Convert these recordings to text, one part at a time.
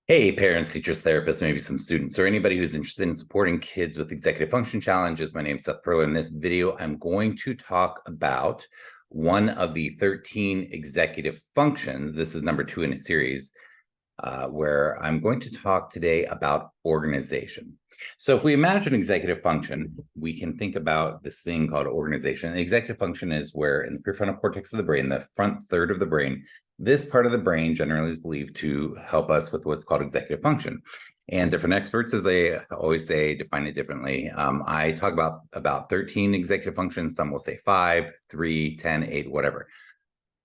Hey, parents, teachers, therapists, maybe some students, or anybody who's interested in supporting kids with executive function challenges. My name is Seth Perler. In this video, I'm going to talk about one of the 13 executive functions. This is number 2 in a series where I'm going to talk today about organization. So if we imagine executive function, we can think about this thing called organization. The executive function is where in the prefrontal cortex of the brain, the front third of the brain, this part of the brain generally is believed to help us with what's called executive function. And different experts, as I always say, define it differently. I talk about 13 executive functions. Some will say 5, 3, 10, 8, whatever.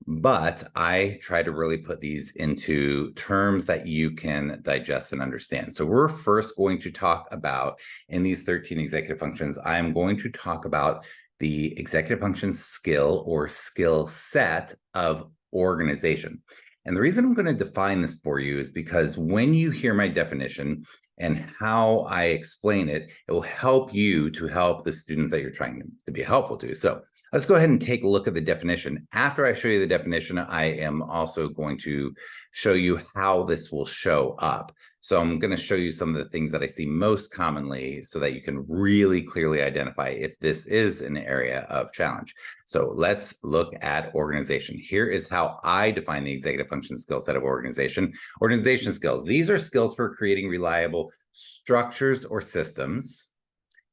But I try to really put these into terms that you can digest and understand. So we're first going to talk about, in these 13 executive functions, I'm going to talk about the executive function skill or skill set of organization. And the reason I'm going to define this for you is because when you hear my definition and how I explain it, it will help you to help the students that you're trying to be helpful to. So let's go ahead and take a look at the definition. After I show you the definition, I am also going to show you how this will show up. So I'm going to show you some of the things that I see most commonly so that you can really clearly identify if this is an area of challenge. So let's look at organization. Here is how I define the executive function skill set of organization. Organization skills. These are skills for creating reliable structures or systems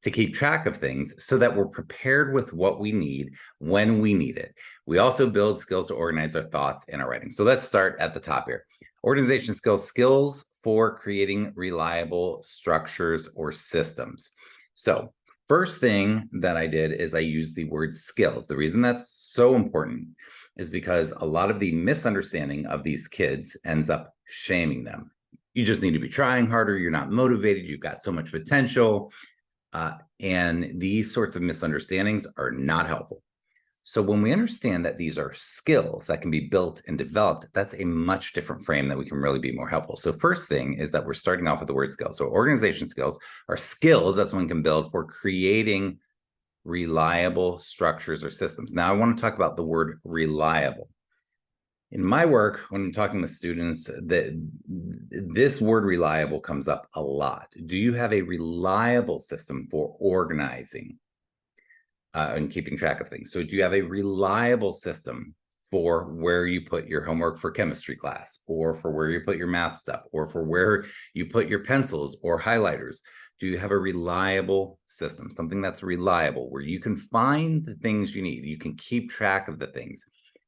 to keep track of things so that we're prepared with what we need when we need it. We also build skills to organize our thoughts and our writing. So let's start at the top here. Organization skills, skills for creating reliable structures or systems. So first thing that I did is I used the word skills. The reason that's so important is because a lot of the misunderstanding of these kids ends up shaming them. You just need to be trying harder. You're not motivated. You've got so much potential. And these sorts of misunderstandings are not helpful. So when we understand that these are skills that can be built and developed, that's a much different frame that we can really be more helpful. So first thing is that we're starting off with the word skills. So organization skills are skills that one can build for creating reliable structures or systems. Now I want to talk about the word reliable. In my work, when I'm talking with students, this word reliable comes up a lot. Do you have a reliable system for organizing and keeping track of things? So do you have a reliable system for where you put your homework for chemistry class, or for where you put your math stuff, or for where you put your pencils or highlighters? Do you have a reliable system, something that's reliable, where you can find the things you need, you can keep track of the things,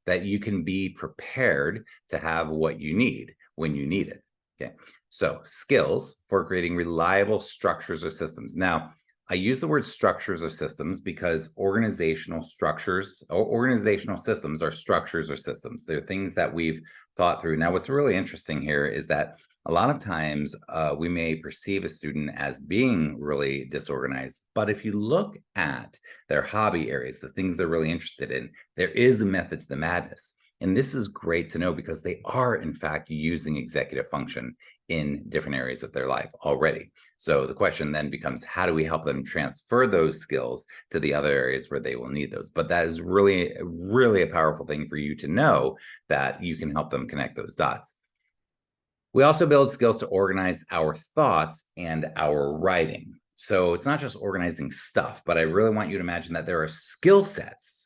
that you can be prepared to have what you need when you need it? Okay, so skills for creating reliable structures or systems. Now, I use the word structures or systems because organizational structures or organizational systems are structures or systems. They're things that we've thought through. Now, what's really interesting here is that a lot of times we may perceive a student as being really disorganized, but if you look at their hobby areas, the things they're really interested in, there is a method to the madness. And this is great to know because they are, in fact, using executive function in different areas of their life already. So the question then becomes, how do we help them transfer those skills to the other areas where they will need those? But that is really, really a powerful thing for you to know, that you can help them connect those dots. We also build skills to organize our thoughts and our writing. So it's not just organizing stuff, but I really want you to imagine that there are skill sets.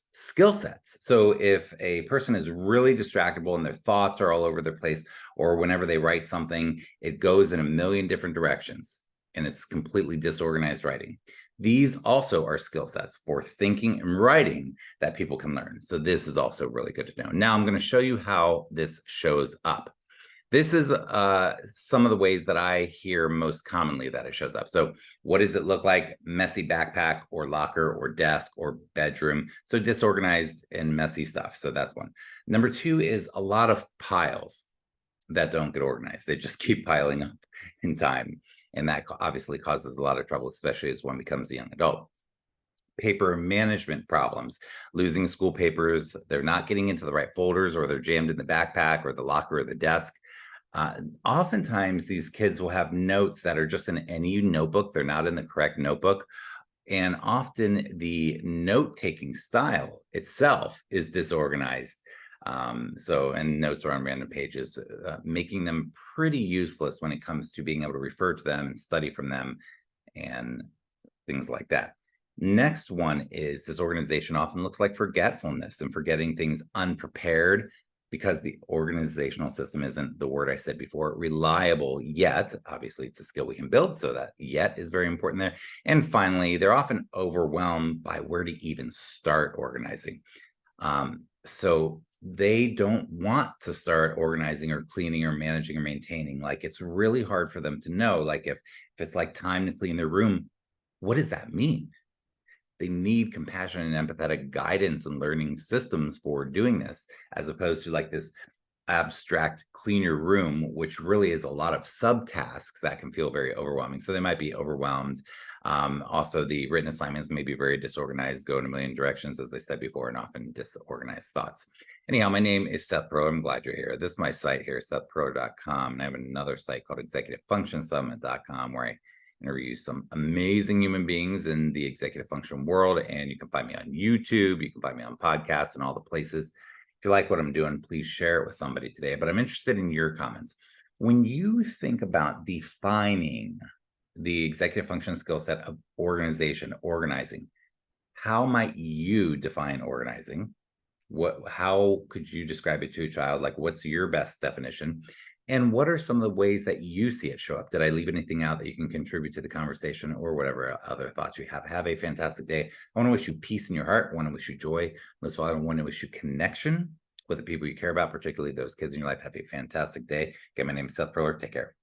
So if a person is really distractible and their thoughts are all over their place, or whenever they write something, it goes in a million different directions and it's completely disorganized writing. These also are skill sets for thinking and writing that people can learn. So this is also really good to know. Now I'm going to show you how this shows up. This is some of the ways that I hear most commonly that it shows up. So what does it look like? Messy backpack or locker or desk or bedroom. So disorganized and messy stuff. So that's one. Number 2 is a lot of piles that don't get organized. They just keep piling up in time. And that obviously causes a lot of trouble, especially as one becomes a young adult. Paper management problems, losing school papers, they're not getting into the right folders, or they're jammed in the backpack or the locker or the desk. Oftentimes these kids will have notes that are just in any notebook. They're not in the correct notebook. And often the note-taking style itself is disorganized. And notes are on random pages, making them pretty useless when it comes to being able to refer to them and study from them and things like that. Next one is disorganization often looks like forgetfulness and forgetting things unprepared because the organizational system isn't, the word I said before, reliable yet. Obviously, it's a skill we can build, so that yet is very important there. And finally, they're often overwhelmed by where to even start organizing. So they don't want to start organizing or cleaning or managing or maintaining. Like, it's really hard for them to know, like, if it's like time to clean their room, what does that mean? They need compassion and empathetic guidance and learning systems for doing this, as opposed to like this abstract clean your room, which really is a lot of subtasks that can feel very overwhelming. So they might be overwhelmed. Also, the written assignments may be very disorganized, go in a million directions, as I said before, and often disorganized thoughts. Anyhow, my name is Seth Perler. I'm glad you're here. This is my site here, sethperler.com. And I have another site called executivefunctionsummit.com where I interview some amazing human beings in the executive function world. And you can find me on YouTube. You can find me on podcasts and all the places. If you like what I'm doing, please share it with somebody today. But I'm interested in your comments. When you think about defining the executive function skill set of organizing, how might you define organizing? How could you describe it to a child? Like, what's your best definition? And what are some of the ways that you see it show up? Did I leave anything out that you can contribute to the conversation, or whatever other thoughts you have? Have a fantastic day. I want to wish you peace in your heart. I want to wish you joy. Most of all, I want to wish you connection with the people you care about, particularly those kids in your life. Have a fantastic day. Again, my name is Seth Perler. Take care.